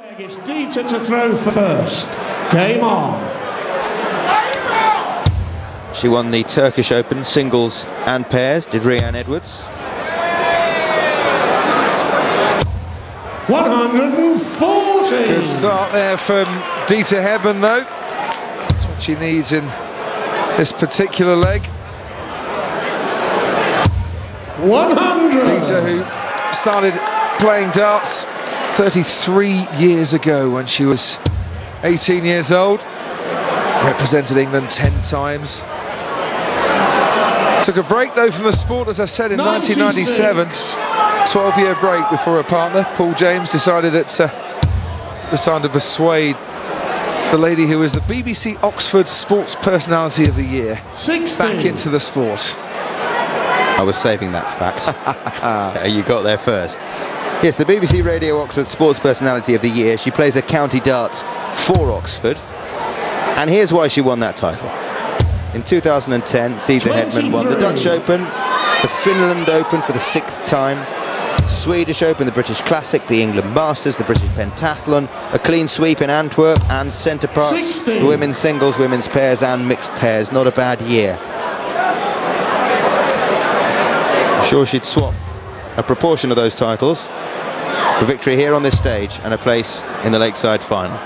It's DETA to throw first. Game on. She won the Turkish Open singles and pairs, did RHIAN Edwards. 140. Good start there from DETA HEDMAN though. That's what she needs in this particular leg. 100. DETA, who started playing darts 33 years ago when she was 18 years old, represented England 10 times. Took a break though from the sport, as I said, in 1997. 12-year break before her partner, Paul James, decided that it was time to persuade the lady who was the BBC Oxford Sports Personality of the Year 60. back into the sport. I was saving that fact. You got there first. Yes, the BBC Radio Oxford Sports Personality of the Year. She plays a county darts for Oxford. And here's why she won that title. In 2010, DETA HEDMAN won the Dutch Open, the Finland Open for the 6th time, Swedish Open, the British Classic, the England Masters, the British Pentathlon, a clean sweep in Antwerp and Centre Parks, women's singles, women's pairs and mixed pairs. Not a bad year. I'm sure she'd swap a proportion of those titles for victory here on this stage and a place in the Lakeside final.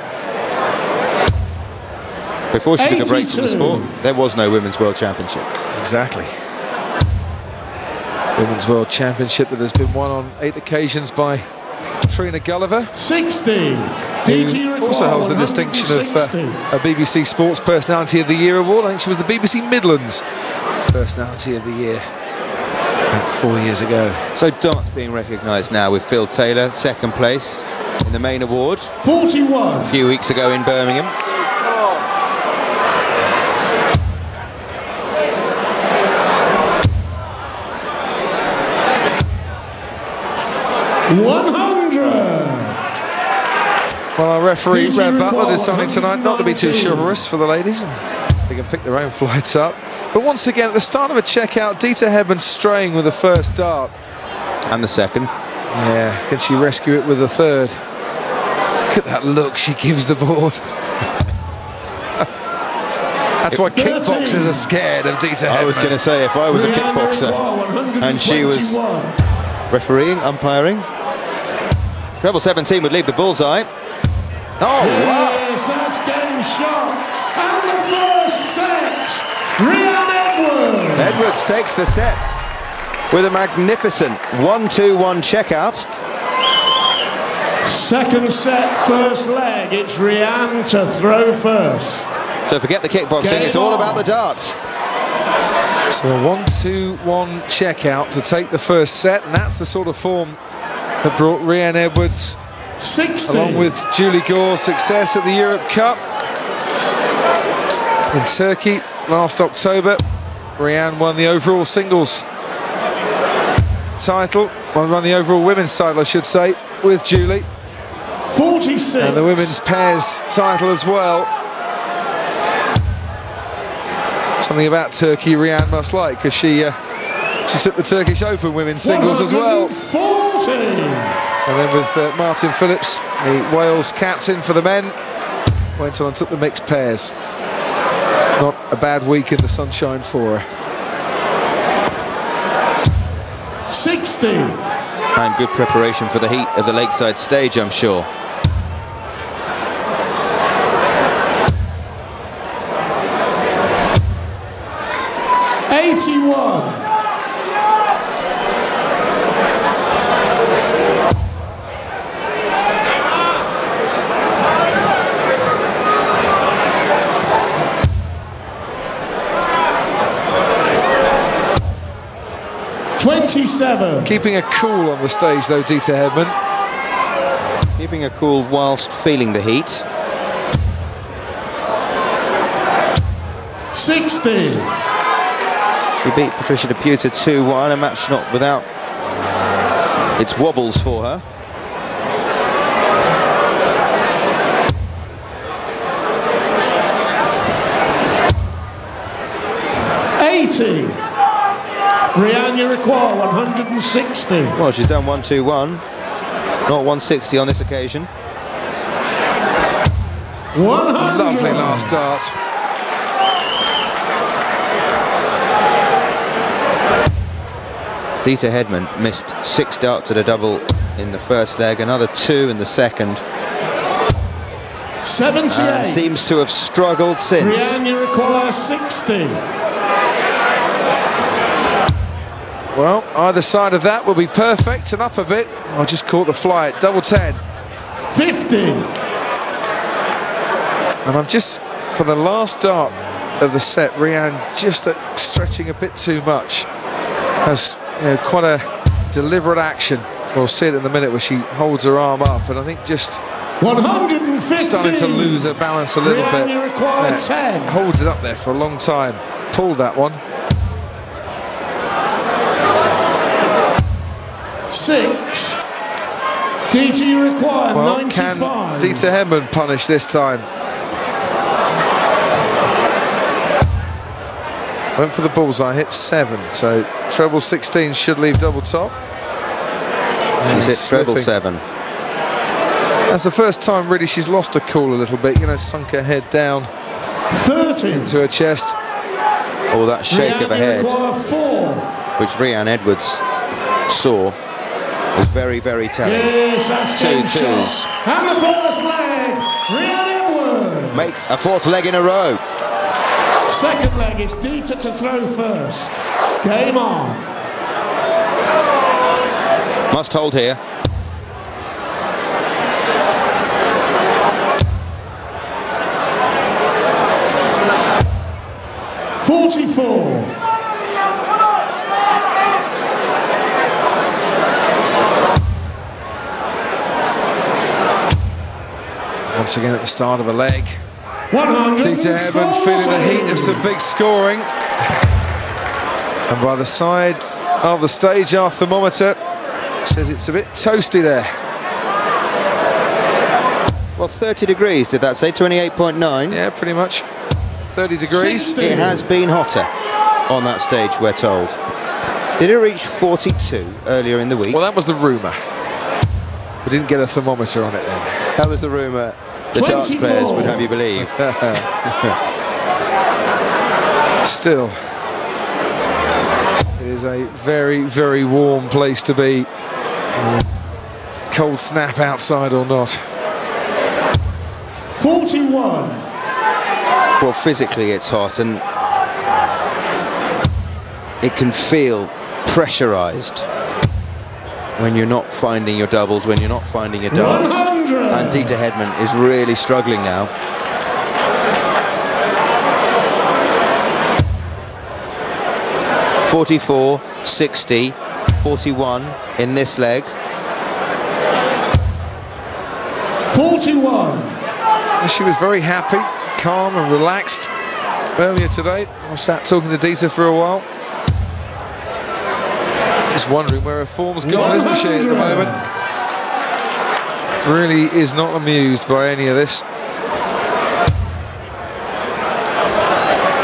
Before she took a break from the sport, there was no Women's World Championship. Exactly. Women's World Championship that has been won on 8 occasions by Trina Gulliver. 60. Who also holds the distinction of a BBC Sports Personality of the Year award. I think she was the BBC Midlands Personality of the Year about 4 years ago. So darts being recognised now with Phil Taylor, 2nd place in the main award. 41. A few weeks ago in Birmingham. 100. Well, our referee, Red Butler, deciding tonight not to be too chivalrous for the ladies. And they can pick their own flights up. But once again, at the start of a checkout, DETA HEDMAN straying with the first dart. And the second. Yeah, can she rescue it with the third? Look at that look she gives the board. That's why kickboxers are scared of DETA HEDMAN. I was going to say, if I was a kickboxer and she was refereeing, umpiring, treble 17 would leave the bullseye. Oh, wow! Yes, that's game shot. And the first set, RHIAN Edwards. Edwards takes the set with a magnificent 1-2-1 checkout. Second set, first leg. It's RHIAN to throw first. So forget the kickboxing, it's all about the darts. So a 1-2-1 checkout to take the first set, and that's the sort of form that brought RHIAN Edwards, 60. along with Julie Gore's success at the Europe Cup in Turkey last October. RHIAN won the overall singles title, won the overall women's title, I should say, with Julie. 46. And the women's pairs title as well. Something about Turkey RHIAN must like, because she took the Turkish Open women's singles as well. 140. And then with Martin Phillips, the Wales captain for the men, went on and took the mixed pairs. Not a bad week in the sunshine for her. 60. And good preparation for the heat of the Lakeside stage, I'm sure. Keeping a cool on the stage though, DETA HEDMAN. Keeping a cool whilst feeling the heat. 60. She beat Patricia Deputa 2-1, a match not without its wobbles for her. RHIAN, you require 160. Well, she's done 1-2-1, not 160 on this occasion. 100. Lovely last dart. DETA HEDMAN missed 6 darts at a double in the first leg, another 2 in the second. 78. And seems to have struggled since. RHIAN, you require 60. Well, either side of that will be perfect and up a bit. I just caught the fly at double 10. 50. And I'm just, for the last dart of the set, RHIAN just stretching a bit too much. Has, you know, quite a deliberate action. We'll see it in a minute where she holds her arm up, and I think just 150. starting to lose her balance a little RHIAN, bit. you require 10. Holds it up there for a long time. Pulled that one. 6. DETA, you require Well, 95. can DETA HEDMAN punish this time? Went for the bullseye, hit 7, so treble 16 should leave double top. She's hit treble 7. That's the first time really she's lost her cool a little bit, you know, sunk her head down 30. into her chest. Oh, that shake RHIAN, of her you head, require 4. which RHIAN Edwards saw, was very, very telling. Yes, that's 2 game 2s. shot. And the first leg, RHIAN Edwards. Make a 4th leg in a row. Second leg is DETA to throw first. Game on. Must hold here. Once again at the start of a leg. 100. DETA HEDMAN feeling the heat of some big scoring. And by the side of the stage, our thermometer says it's a bit toasty there. Well, 30 degrees, did that say? 28.9? Yeah, pretty much. 30 degrees. 60. It has been hotter on that stage, we're told. Did it reach 42 earlier in the week? Well, that was the rumour. We didn't get a thermometer on it then. That was the rumour the 24. darts players would have you believe. Still, it is a very, very warm place to be. Cold snap outside or not. 41. Well, physically it's hot and it can feel pressurised when you're not finding your doubles, when you're not finding your darts. 100. And DETA HEDMAN is really struggling now. .44, 60, 41 in this leg. 41. And she was very happy, calm and relaxed earlier today. I sat talking to DETA for a while. Just wondering where her form's gone, isn't she, at the moment? Really is not amused by any of this.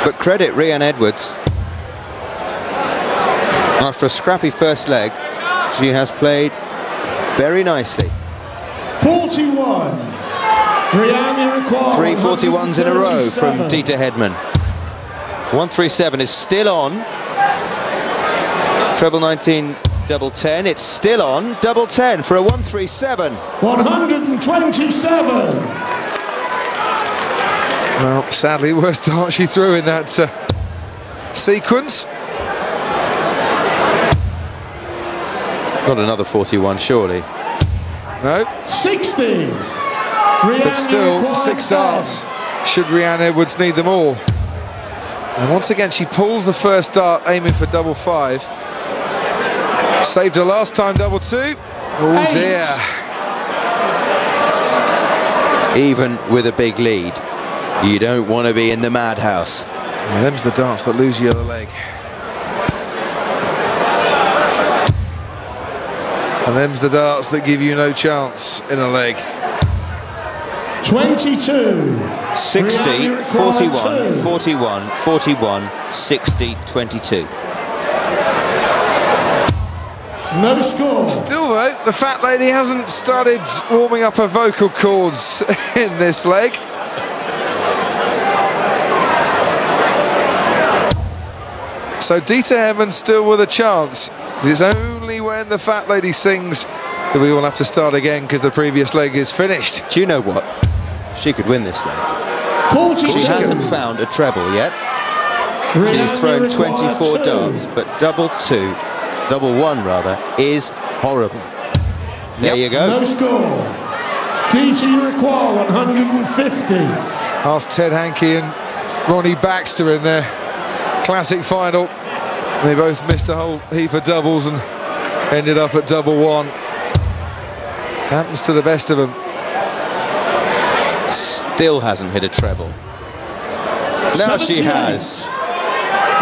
But credit RHIAN Edwards. After a scrappy first leg, she has played very nicely. 41. RHIAN, you require 3 41s in a row 137. from DETA HEDMAN. 137 is still on. Treble 19, double 10. It's still on. Double 10 for a 137. 127. Well, sadly, worst dart she threw in that sequence. Got another 41, surely. No, 60. but still 6 darts. Should RHIAN Edwards need them all. And once again, she pulls the first dart, aiming for double 5. Saved her last time, double 2. Oh 8. dear. Even with a big lead, you don't want to be in the madhouse. And them's the darts that lose you the other leg. And them's the darts that give you no chance in a leg. 22. 60, 41, 41, 41, 60, 22. No score. Still though, the fat lady hasn't started warming up her vocal cords in this leg. So DETA HEDMAN still with a chance. It's only when the fat lady sings that we will have to start again because the previous leg is finished. Do you know what? She could win this leg. 42. She hasn't found a treble yet. She's thrown 24 darts, but double one rather, is horrible. There you go. No score. DETA, you require 150. Ask Ted Hankey and Ronnie Baxter in their classic final. They both missed a whole heap of doubles and ended up at double one. Happens to the best of them. Still hasn't hit a treble. Now she has.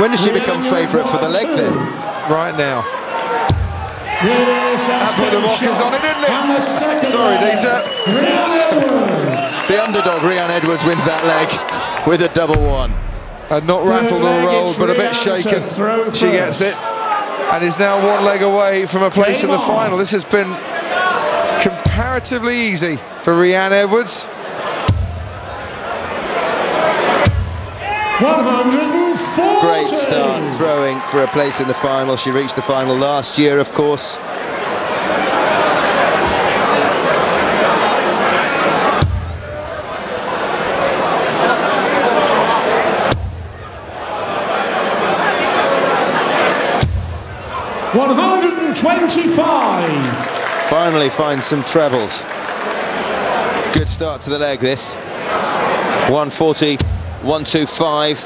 When does she become favourite for the leg then? Right now. Yes, That put the rockers on it, didn't it? Sorry, DETA. The underdog, RHIAN Edwards, wins that leg with a double one. And not rattled or rolled, but a bit shaken. She gets it. And is now one leg away from a place in the final. This has been comparatively easy for RHIAN Edwards. 140. Great start throwing for a place in the final. She reached the final last year, of course. $125. Finally finds some trebles. Good start to the leg, this. 140, 125.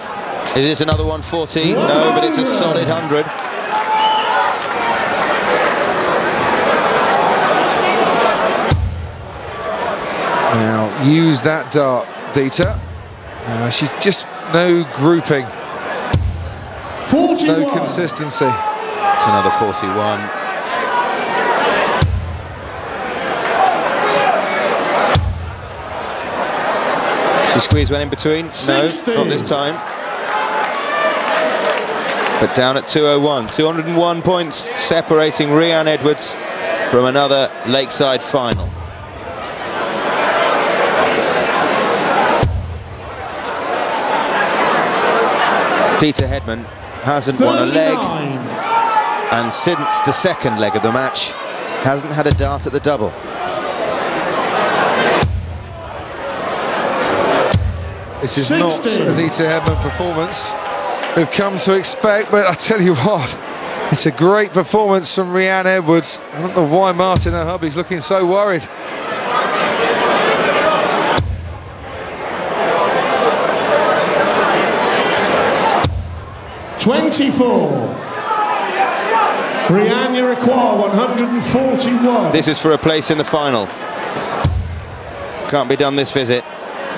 Is this another 140? No, but it's a solid 100. Now, use that dart, DETA. She's just no grouping. 41. No consistency. It's another 41. She squeezed one in between. 60. No, not this time. But down at 201. 201 points separating RHIAN Edwards from another Lakeside final. DETA HEDMAN hasn't 39. won a leg, and since the second leg of the match hasn't had a dart at the double. This is 60. not a DETA HEDMAN performance we've come to expect, but I tell you what, it's a great performance from RHIAN Edwards. I don't know why Martin, her hubby's looking so worried. $24. RHIAN, you require 141. This is for a place in the final. Can't be done this visit.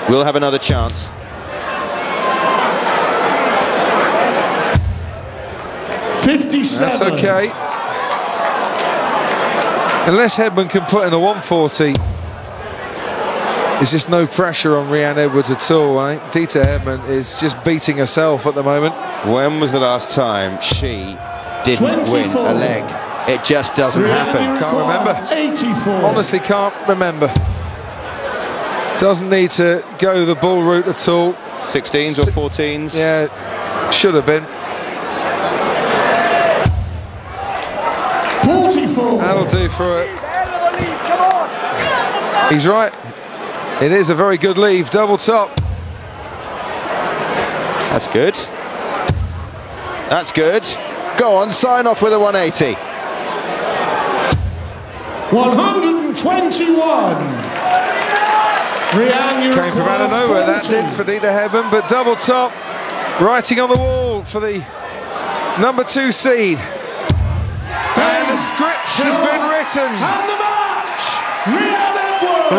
We'll have another chance. $57. That's okay. Unless HEDMAN can put in a 140, there's just no pressure on RHIAN Edwards at all. I think DETA HEDMAN is just beating herself at the moment. When was the last time she didn't 24. win a leg? It just doesn't happen. Can't remember. 84. Honestly, can't remember. Doesn't need to go the bull route at all. 16s or 14s? Yeah, should have been. 44. That'll do for it. He's right. It is a very good leave, double top. That's good. That's good. Go on, sign off with a 180. 121. RHIAN, you Came from out of nowhere, that did for DETA HEDMAN, but double top, writing on the wall for the #2 seed. And the script has been written. And the match, RHIAN Edwards.